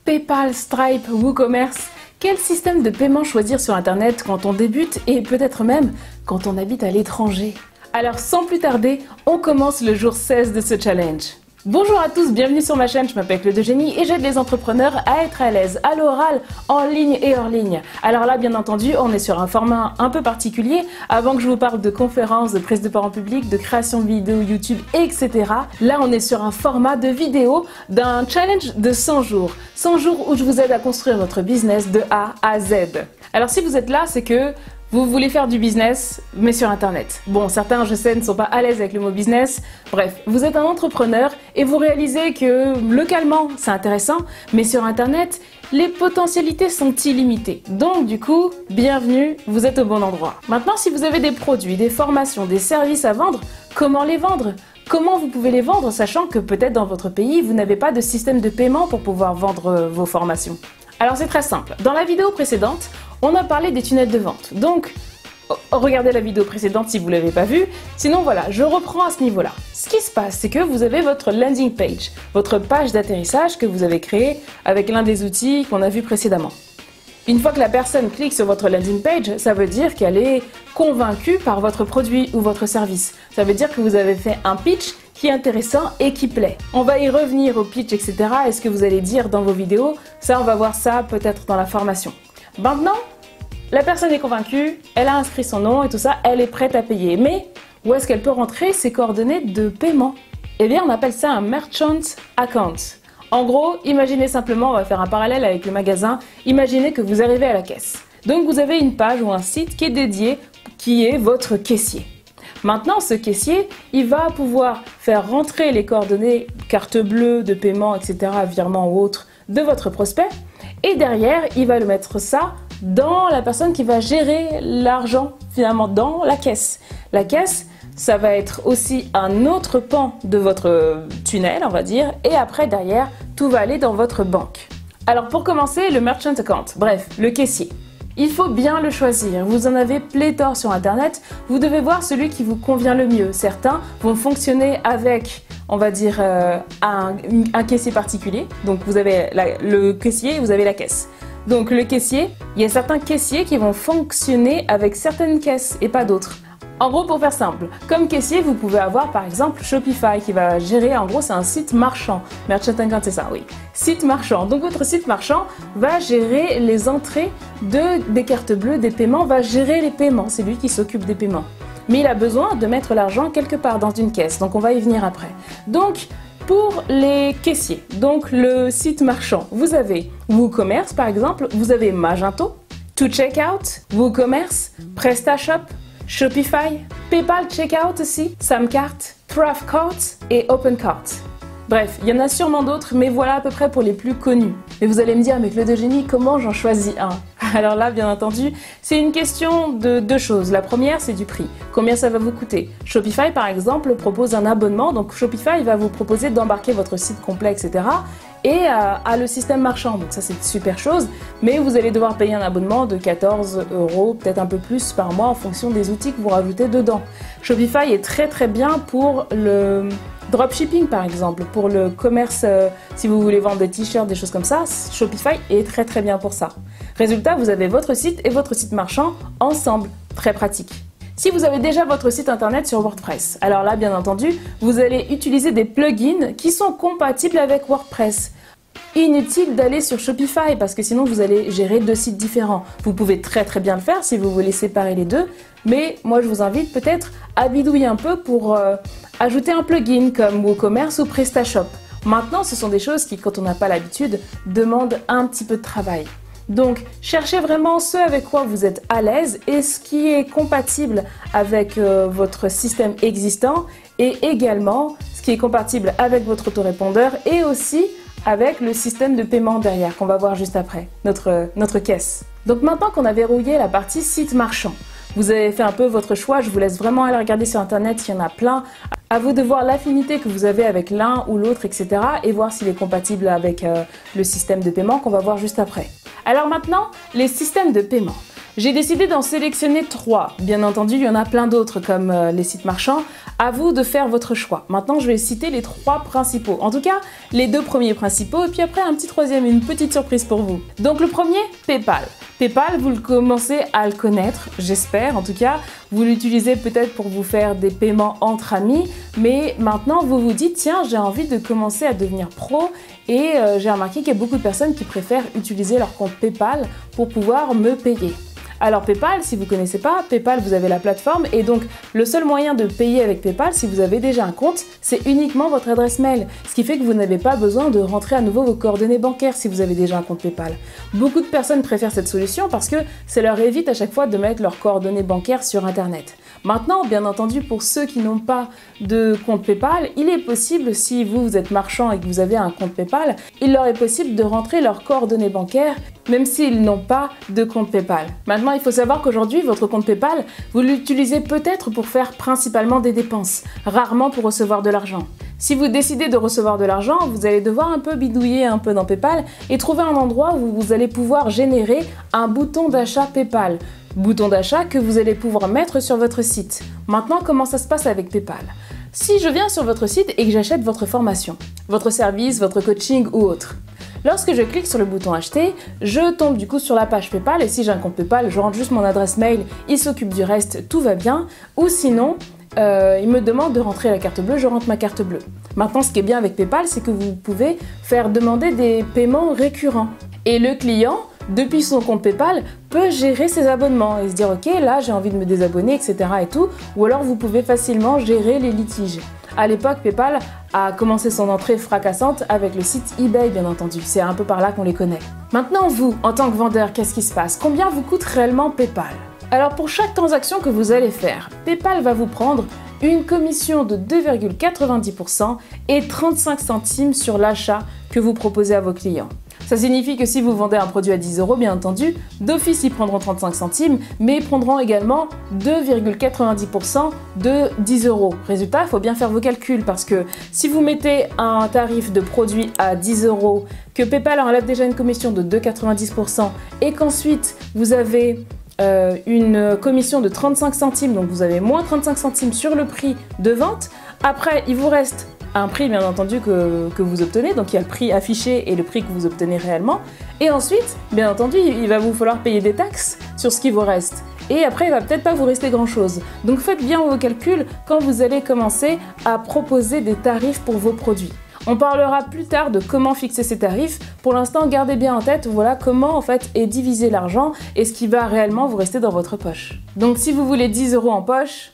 PayPal, Stripe, WooCommerce. Quel système de paiement choisir sur Internet quand on débute et peut-être même quand on habite à l'étranger? Alors sans plus tarder, on commence le jour 16 de ce challenge. Bonjour à tous, bienvenue sur ma chaîne, je m'appelle Claude Eugénie et j'aide les entrepreneurs à être à l'aise à l'oral, en ligne et hors ligne. Alors là, bien entendu, on est sur un format un peu particulier. Avant que je vous parle de conférences, de prise de parole publique, de création de vidéos YouTube, etc. Là, on est sur un format de vidéo d'un challenge de 100 jours. 100 jours où je vous aide à construire votre business de A à Z. Alors si vous êtes là, c'est que vous voulez faire du business, mais sur Internet. Bon, certains, je sais, ne sont pas à l'aise avec le mot business. Bref, vous êtes un entrepreneur et vous réalisez que localement, c'est intéressant, mais sur Internet, les potentialités sont illimitées. Donc, du coup, bienvenue, vous êtes au bon endroit. Maintenant, si vous avez des produits, des formations, des services à vendre, comment les vendre ? Comment vous pouvez les vendre, sachant que peut-être dans votre pays, vous n'avez pas de système de paiement pour pouvoir vendre vos formations ? Alors c'est très simple. Dans la vidéo précédente, on a parlé des tunnels de vente. Donc, regardez la vidéo précédente si vous ne l'avez pas vue. Sinon, voilà, je reprends à ce niveau-là. Ce qui se passe, c'est que vous avez votre landing page, votre page d'atterrissage que vous avez créée avec l'un des outils qu'on a vu précédemment. Une fois que la personne clique sur votre landing page, ça veut dire qu'elle est convaincue par votre produit ou votre service. Ça veut dire que vous avez fait un pitch qui est intéressant et qui plaît. On va y revenir au pitch, etc. et ce que vous allez dire dans vos vidéos. Ça, on va voir ça peut-être dans la formation. Maintenant, la personne est convaincue, elle a inscrit son nom et tout ça, elle est prête à payer. Mais où est-ce qu'elle peut rentrer ses coordonnées de paiement? Eh bien, on appelle ça un merchant account. En gros, imaginez simplement, on va faire un parallèle avec le magasin, imaginez que vous arrivez à la caisse. Donc vous avez une page ou un site qui est dédié, qui est votre caissier. Maintenant, ce caissier, il va pouvoir faire rentrer les coordonnées, carte bleue, de paiement, etc., virement ou autre, de votre prospect. Et derrière, il va le mettre ça dans la personne qui va gérer l'argent, finalement, dans la caisse. La caisse, ça va être aussi un autre pan de votre tunnel, on va dire. Et après, derrière, tout va aller dans votre banque. Alors, pour commencer, le merchant account, bref, le caissier. Il faut bien le choisir. Vous en avez pléthore sur Internet. Vous devez voir celui qui vous convient le mieux. Certains vont fonctionner avec, on va dire, un caissier particulier. Donc, vous avez le caissier et vous avez la caisse. Donc, le caissier, il y a certains caissiers qui vont fonctionner avec certaines caisses et pas d'autres. En gros, pour faire simple, comme caissier, vous pouvez avoir par exemple Shopify qui va gérer, en gros, c'est un site marchand. Merchant account, c'est ça, oui. Site marchand. Donc, votre site marchand va gérer les entrées des cartes bleues, des paiements, va gérer les paiements. C'est lui qui s'occupe des paiements. Mais il a besoin de mettre l'argent quelque part dans une caisse. Donc, on va y venir après. Donc, pour les caissiers, donc le site marchand, vous avez WooCommerce par exemple, vous avez Magento, ToCheckout, WooCommerce, PrestaShop, Shopify, PayPal Checkout aussi, Samcart, Craftcart et OpenCart. Bref, il y en a sûrement d'autres, mais voilà à peu près pour les plus connus. Et vous allez me dire, mais Claude Eugénie, comment j'en choisis un? Alors là, bien entendu, c'est une question de deux choses. La première, c'est du prix. Combien ça va vous coûter? Shopify, par exemple, propose un abonnement. Donc Shopify va vous proposer d'embarquer votre site complet, etc. et à le système marchand. Donc ça, c'est une super chose. Mais vous allez devoir payer un abonnement de 14 €, peut-être un peu plus par mois, en fonction des outils que vous rajoutez dedans. Shopify est très très bien pour le dropshipping, par exemple, pour le commerce, si vous voulez vendre des t-shirts, des choses comme ça, Shopify est très très bien pour ça. Résultat, vous avez votre site et votre site marchand ensemble, très pratique. Si vous avez déjà votre site internet sur WordPress, alors là, bien entendu, vous allez utiliser des plugins qui sont compatibles avec WordPress. Inutile d'aller sur Shopify parce que sinon vous allez gérer deux sites différents. Vous pouvez très très bien le faire si vous voulez séparer les deux, mais moi je vous invite peut-être à bidouiller un peu pour ajouter un plugin comme WooCommerce ou PrestaShop. Maintenant, ce sont des choses qui, quand on n'a pas l'habitude, demandent un petit peu de travail. Donc, cherchez vraiment ce avec quoi vous êtes à l'aise et ce qui est compatible avec votre système existant et également ce qui est compatible avec votre autorépondeur et aussi avec le système de paiement derrière qu'on va voir juste après, notre caisse. Donc maintenant qu'on a verrouillé la partie site marchand, vous avez fait un peu votre choix, je vous laisse vraiment aller regarder sur internet, il y en a plein. À vous de voir l'affinité que vous avez avec l'un ou l'autre, etc. et voir s'il est compatible avec le système de paiement qu'on va voir juste après. Alors maintenant, les systèmes de paiement. J'ai décidé d'en sélectionner 3. Bien entendu, il y en a plein d'autres comme les sites marchands. À vous de faire votre choix. Maintenant, je vais citer les 3 principaux. En tout cas, les 2 premiers principaux et puis après un petit troisième, une petite surprise pour vous. Donc le premier, PayPal. PayPal, vous le commencez à le connaître, j'espère en tout cas. Vous l'utilisez peut-être pour vous faire des paiements entre amis, mais maintenant vous vous dites tiens, j'ai envie de commencer à devenir pro et j'ai remarqué qu'il y a beaucoup de personnes qui préfèrent utiliser leur compte PayPal pour pouvoir me payer. Alors PayPal, si vous ne connaissez pas, PayPal, vous avez la plateforme et donc le seul moyen de payer avec PayPal, si vous avez déjà un compte, c'est uniquement votre adresse mail. Ce qui fait que vous n'avez pas besoin de rentrer à nouveau vos coordonnées bancaires si vous avez déjà un compte PayPal. Beaucoup de personnes préfèrent cette solution parce que ça leur évite à chaque fois de mettre leurs coordonnées bancaires sur Internet. Maintenant, bien entendu, pour ceux qui n'ont pas de compte PayPal, il est possible, si vous êtes marchand et que vous avez un compte PayPal, il leur est possible de rentrer leurs coordonnées bancaires même s'ils n'ont pas de compte PayPal. Maintenant, il faut savoir qu'aujourd'hui, votre compte PayPal, vous l'utilisez peut-être pour faire principalement des dépenses, rarement pour recevoir de l'argent. Si vous décidez de recevoir de l'argent, vous allez devoir un peu bidouiller un peu dans PayPal et trouver un endroit où vous allez pouvoir générer un bouton d'achat PayPal. Bouton d'achat que vous allez pouvoir mettre sur votre site. Maintenant, comment ça se passe avec PayPal ? Si je viens sur votre site et que j'achète votre formation, votre service, votre coaching ou autre, lorsque je clique sur le bouton acheter, je tombe du coup sur la page PayPal et si j'ai un compte PayPal, je rentre juste mon adresse mail, il s'occupe du reste, tout va bien. Ou sinon, il me demande de rentrer la carte bleue, je rentre ma carte bleue. Maintenant, ce qui est bien avec PayPal, c'est que vous pouvez faire demander des paiements récurrents. Et le client, depuis son compte PayPal, peut gérer ses abonnements et se dire ok, là j'ai envie de me désabonner, etc. et tout. Ou alors vous pouvez facilement gérer les litiges. À l'époque, PayPal a commencé son entrée fracassante avec le site eBay, bien entendu. C'est un peu par là qu'on les connaît. Maintenant, vous, en tant que vendeur, qu'est-ce qui se passe? Combien vous coûte réellement PayPal? Alors pour chaque transaction que vous allez faire, PayPal va vous prendre une commission de 2,90% et 35 centimes sur l'achat que vous proposez à vos clients. Ça signifie que si vous vendez un produit à 10 €, bien entendu, d'office ils prendront 35 centimes, mais ils prendront également 2,90% de 10 €. Résultat, il faut bien faire vos calculs parce que si vous mettez un tarif de produit à 10 €, que PayPal enlève déjà une commission de 2,90% et qu'ensuite vous avez une commission de 35 centimes, donc vous avez moins 35 centimes sur le prix de vente, après il vous reste un prix bien entendu que vous obtenez, donc il y a le prix affiché et le prix que vous obtenez réellement. Et ensuite, bien entendu, il va vous falloir payer des taxes sur ce qui vous reste. Et après, il va peut-être pas vous rester grand-chose. Donc faites bien vos calculs quand vous allez commencer à proposer des tarifs pour vos produits. On parlera plus tard de comment fixer ces tarifs. Pour l'instant, gardez bien en tête voilà comment en fait est divisé l'argent et ce qui va réellement vous rester dans votre poche. Donc si vous voulez 10 € en poche,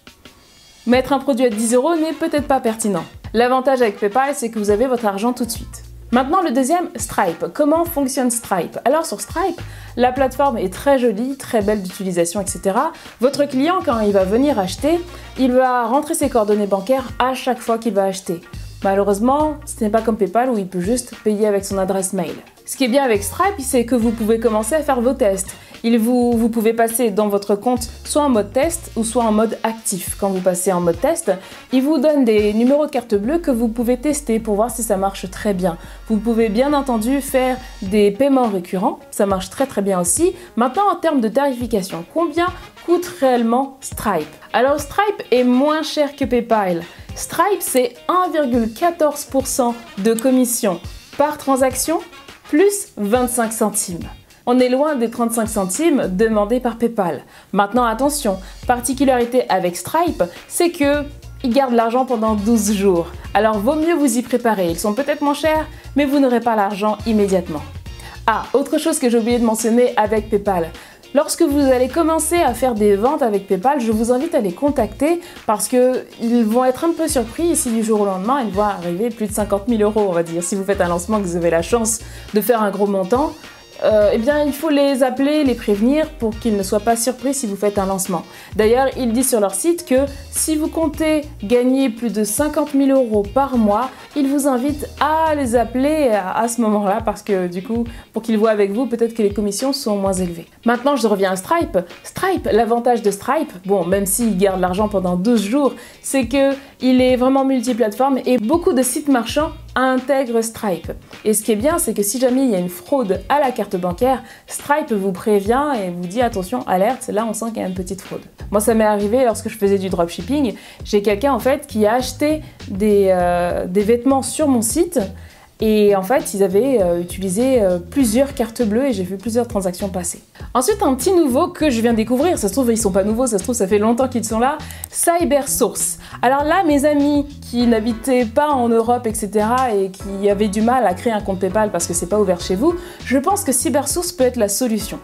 mettre un produit à 10 € n'est peut-être pas pertinent. L'avantage avec PayPal, c'est que vous avez votre argent tout de suite. Maintenant, le deuxième, Stripe. Comment fonctionne Stripe? Alors sur Stripe, la plateforme est très jolie, très belle d'utilisation, etc. Votre client, quand il va venir acheter, il va rentrer ses coordonnées bancaires à chaque fois qu'il va acheter. Malheureusement, ce n'est pas comme PayPal où il peut juste payer avec son adresse mail. Ce qui est bien avec Stripe, c'est que vous pouvez commencer à faire vos tests. Vous pouvez passer dans votre compte soit en mode test ou soit en mode actif. Quand vous passez en mode test, il vous donne des numéros de carte bleue que vous pouvez tester pour voir si ça marche très bien. Vous pouvez bien entendu faire des paiements récurrents, ça marche très très bien aussi. Maintenant en termes de tarification, combien coûte réellement Stripe? Alors Stripe est moins cher que PayPal. Stripe c'est 1,14% de commission par transaction plus 25 centimes. On est loin des 35 centimes demandés par PayPal. Maintenant attention, particularité avec Stripe, c'est que ils gardent l'argent pendant 12 jours. Alors vaut mieux vous y préparer, ils sont peut-être moins chers, mais vous n'aurez pas l'argent immédiatement. Ah, autre chose que j'ai oublié de mentionner avec PayPal. Lorsque vous allez commencer à faire des ventes avec PayPal, je vous invite à les contacter parce qu'ils vont être un peu surpris si du jour au lendemain, ils vont arriver plus de 50 000 €, on va dire. Si vous faites un lancement, que vous avez la chance de faire un gros montant, eh bien, il faut les appeler, les prévenir pour qu'ils ne soient pas surpris si vous faites un lancement. D'ailleurs, ils disent sur leur site que si vous comptez gagner plus de 50 000 € par mois, ils vous invitent à les appeler à ce moment-là parce que du coup, pour qu'ils voient avec vous, peut-être que les commissions sont moins élevées. Maintenant, je reviens à Stripe. Stripe, l'avantage de Stripe, bon, même s'ils gardent l'argent pendant 12 jours, c'est que Il est vraiment multiplateforme et beaucoup de sites marchands intègrent Stripe. Et ce qui est bien, c'est que si jamais il y a une fraude à la carte bancaire, Stripe vous prévient et vous dit attention, alerte, là on sent qu'il y a une petite fraude. Moi ça m'est arrivé lorsque je faisais du dropshipping, j'ai quelqu'un en fait qui a acheté des vêtements sur mon site. Et en fait, ils avaient utilisé plusieurs cartes bleues et j'ai vu plusieurs transactions passer. Ensuite, un petit nouveau que je viens de découvrir, ça se trouve ils sont pas nouveaux, ça se trouve ça fait longtemps qu'ils sont là, Cybersource. Alors là, mes amis qui n'habitaient pas en Europe, etc. et qui avaient du mal à créer un compte PayPal parce que c'est pas ouvert chez vous, je pense que Cybersource peut être la solution.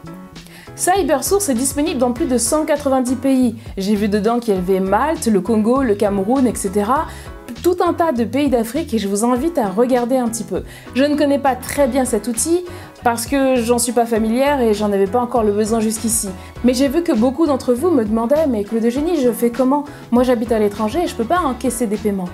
Cybersource est disponible dans plus de 190 pays. J'ai vu dedans qu'il y avait Malte, le Congo, le Cameroun, etc. Tout un tas de pays d'Afrique et je vous invite à regarder un petit peu. Je ne connais pas très bien cet outil parce que j'en suis pas familière et j'en avais pas encore le besoin jusqu'ici. Mais j'ai vu que beaucoup d'entre vous me demandaient « mais Claude Eugénie, je fais comment? Moi j'habite à l'étranger et je peux pas encaisser des paiements. »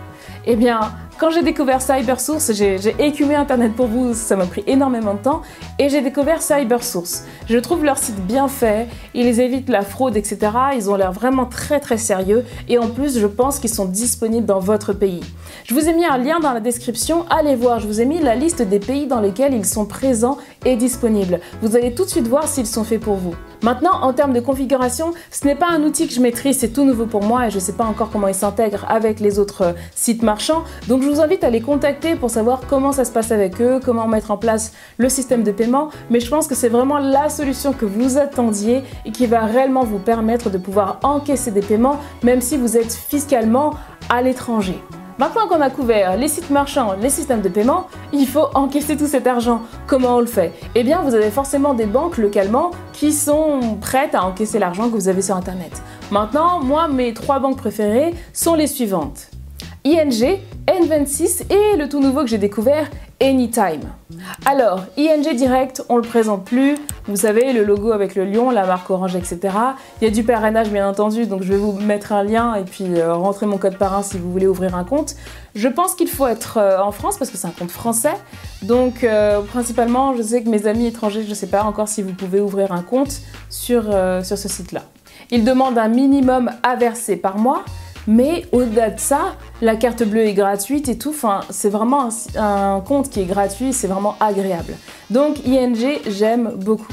Eh bien, quand j'ai découvert Cybersource, j'ai écumé Internet pour vous, ça m'a pris énormément de temps, et j'ai découvert Cybersource. Je trouve leur site bien fait, ils évitent la fraude, etc. Ils ont l'air vraiment très sérieux, et en plus, je pense qu'ils sont disponibles dans votre pays. Je vous ai mis un lien dans la description, allez voir, je vous ai mis la liste des pays dans lesquels ils sont présents et disponibles. Vous allez tout de suite voir s'ils sont faits pour vous. Maintenant, en termes de configuration, ce n'est pas un outil que je maîtrise, c'est tout nouveau pour moi et je ne sais pas encore comment il s'intègre avec les autres sites marchands. Donc je vous invite à les contacter pour savoir comment ça se passe avec eux, comment mettre en place le système de paiement. Mais je pense que c'est vraiment la solution que vous attendiez et qui va réellement vous permettre de pouvoir encaisser des paiements, même si vous êtes fiscalement à l'étranger. Maintenant qu'on a couvert les sites marchands, les systèmes de paiement, il faut encaisser tout cet argent. Comment on le fait? Eh bien, vous avez forcément des banques localement qui sont prêtes à encaisser l'argent que vous avez sur Internet. Maintenant, moi, mes 3 banques préférées sont les suivantes. ING, N26 et le tout nouveau que j'ai découvert, Anytime. Alors, ING Direct, on le présente plus. Vous savez, le logo avec le lion, la marque orange, etc. Il y a du parrainage, bien entendu, donc je vais vous mettre un lien et puis rentrer mon code parrain si vous voulez ouvrir un compte. Je pense qu'il faut être en France parce que c'est un compte français. Donc, principalement, je sais que mes amis étrangers, je ne sais pas encore si vous pouvez ouvrir un compte sur ce site-là. Il demande un minimum à verser par mois. Mais au-delà de ça, la carte bleue est gratuite et tout, enfin, c'est vraiment un compte qui est gratuit, c'est vraiment agréable. Donc ING, j'aime beaucoup.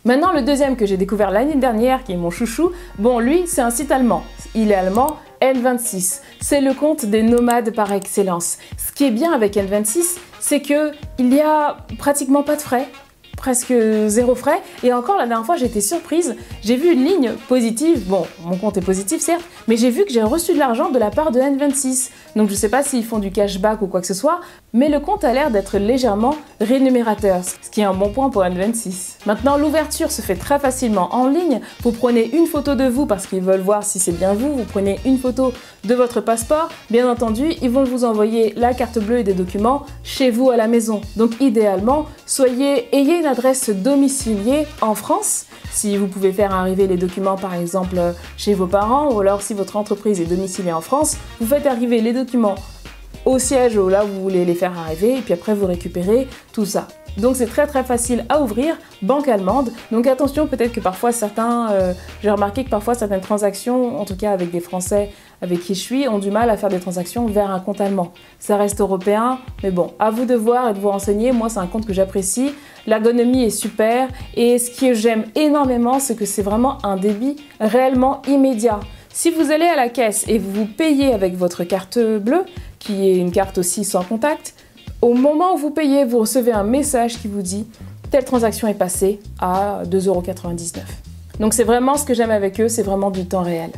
Maintenant, le deuxième que j'ai découvert l'année dernière, qui est mon chouchou, bon, lui, c'est un site allemand. Il est allemand, N26. C'est le compte des nomades par excellence. Ce qui est bien avec N26, c'est qu'il n'y a pratiquement pas de frais. Presque 0 frais. Et encore, la dernière fois, j'ai été surprise. J'ai vu une ligne positive. Bon, mon compte est positif, certes, mais j'ai vu que j'ai reçu de l'argent de la part de N26. Donc, je ne sais pas s'ils font du cashback ou quoi que ce soit, mais le compte a l'air d'être légèrement rémunérateur, ce qui est un bon point pour N26. Maintenant, l'ouverture se fait très facilement en ligne. Vous prenez une photo de vous parce qu'ils veulent voir si c'est bien vous. Vous prenez une photo de votre passeport. Bien entendu, ils vont vous envoyer la carte bleue et des documents chez vous à la maison. Donc, idéalement, ayez une adresse domiciliée en France, si vous pouvez faire arriver les documents par exemple chez vos parents, ou alors si votre entreprise est domiciliée en France, vous faites arriver les documents au siège où là vous voulez les faire arriver et puis après vous récupérez tout ça. Donc c'est très facile à ouvrir, banque allemande. Donc attention, peut-être que parfois j'ai remarqué que parfois certaines transactions, en tout cas avec des Français avec qui je suis, ont du mal à faire des transactions vers un compte allemand. Ça reste européen, mais bon, à vous de voir et de vous renseigner. Moi, c'est un compte que j'apprécie. L'ergonomie est super et ce que j'aime énormément, c'est que c'est vraiment un débit réellement immédiat. Si vous allez à la caisse et vous payez avec votre carte bleue, qui est une carte aussi sans contact, au moment où vous payez, vous recevez un message qui vous dit « Telle transaction est passée à 2,99 €. Donc c'est vraiment ce que j'aime avec eux, c'est vraiment du temps réel.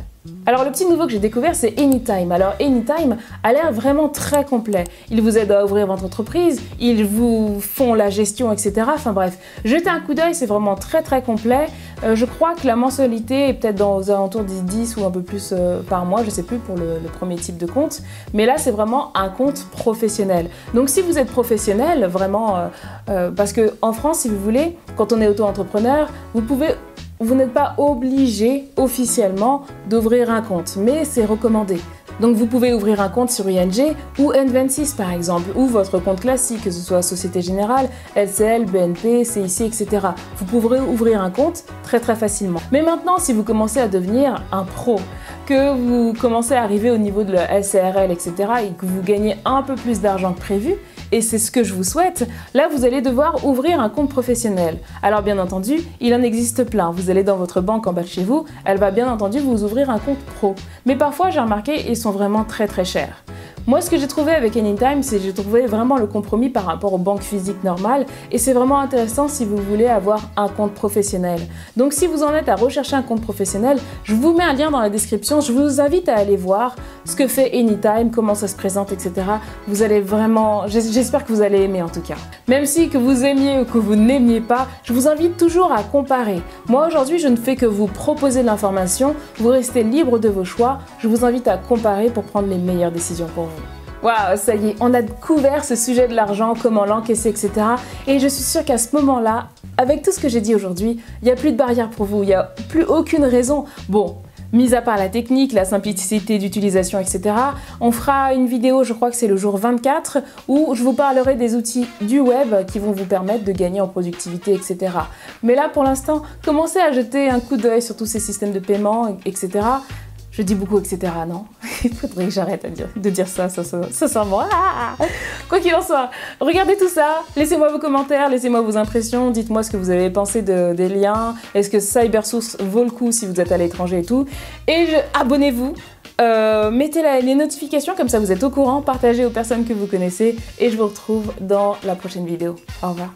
Alors le petit nouveau que j'ai découvert, c'est Anytime. Alors Anytime a l'air vraiment très complet. Ils vous aident à ouvrir votre entreprise, ils vous font la gestion, etc. Enfin bref, jetez un coup d'œil, c'est vraiment très complet. Je crois que la mensualité est peut-être aux alentours des 10 ou un peu plus par mois, je sais plus pour le premier type de compte. Mais là, c'est vraiment un compte professionnel. Donc si vous êtes professionnel, vraiment, parce qu'en France, si vous voulez, quand on est auto-entrepreneur, vous n'êtes pas obligé officiellement d'ouvrir un compte, mais c'est recommandé. Donc vous pouvez ouvrir un compte sur ING ou N26 par exemple, ou votre compte classique, que ce soit Société Générale, LCL, BNP, CIC, etc. Vous pourrez ouvrir un compte très facilement. Mais maintenant, si vous commencez à devenir un pro, que vous commencez à arriver au niveau de la SARL, etc. et que vous gagnez un peu plus d'argent que prévu, et c'est ce que je vous souhaite, là vous allez devoir ouvrir un compte professionnel. Alors bien entendu, il en existe plein. Vous allez dans votre banque en bas de chez vous, elle va bien entendu vous ouvrir un compte pro. Mais parfois, j'ai remarqué, ils sont vraiment très chers. Moi, ce que j'ai trouvé avec Anytime, c'est que j'ai trouvé vraiment le compromis par rapport aux banques physiques normales et c'est vraiment intéressant si vous voulez avoir un compte professionnel. Donc si vous en êtes à rechercher un compte professionnel, je vous mets un lien dans la description, je vous invite à aller voir ce que fait Anytime, comment ça se présente, etc. Vous allez vraiment, j'espère que vous allez aimer en tout cas. Même si que vous aimiez ou que vous n'aimiez pas, je vous invite toujours à comparer. Moi aujourd'hui, je ne fais que vous proposer de l'information, vous restez libre de vos choix, je vous invite à comparer pour prendre les meilleures décisions pour vous. Waouh, ça y est, on a couvert ce sujet de l'argent, comment l'encaisser, etc. Et je suis sûre qu'à ce moment-là, avec tout ce que j'ai dit aujourd'hui, il n'y a plus de barrière pour vous, il n'y a plus aucune raison. Bon, mis à part la technique, la simplicité d'utilisation, etc., on fera une vidéo, je crois que c'est le jour 24, où je vous parlerai des outils du web qui vont vous permettre de gagner en productivité, etc. Mais là, pour l'instant, commencez à jeter un coup d'œil sur tous ces systèmes de paiement, etc. Je dis beaucoup etc, non? Il faudrait que j'arrête de dire ça sent bon. Quoi qu'il en soit, regardez tout ça, laissez-moi vos commentaires, laissez-moi vos impressions, dites-moi ce que vous avez pensé des liens, est-ce que Cybersource vaut le coup si vous êtes à l'étranger et tout. Et abonnez-vous, mettez les notifications, comme ça vous êtes au courant, partagez aux personnes que vous connaissez et je vous retrouve dans la prochaine vidéo. Au revoir.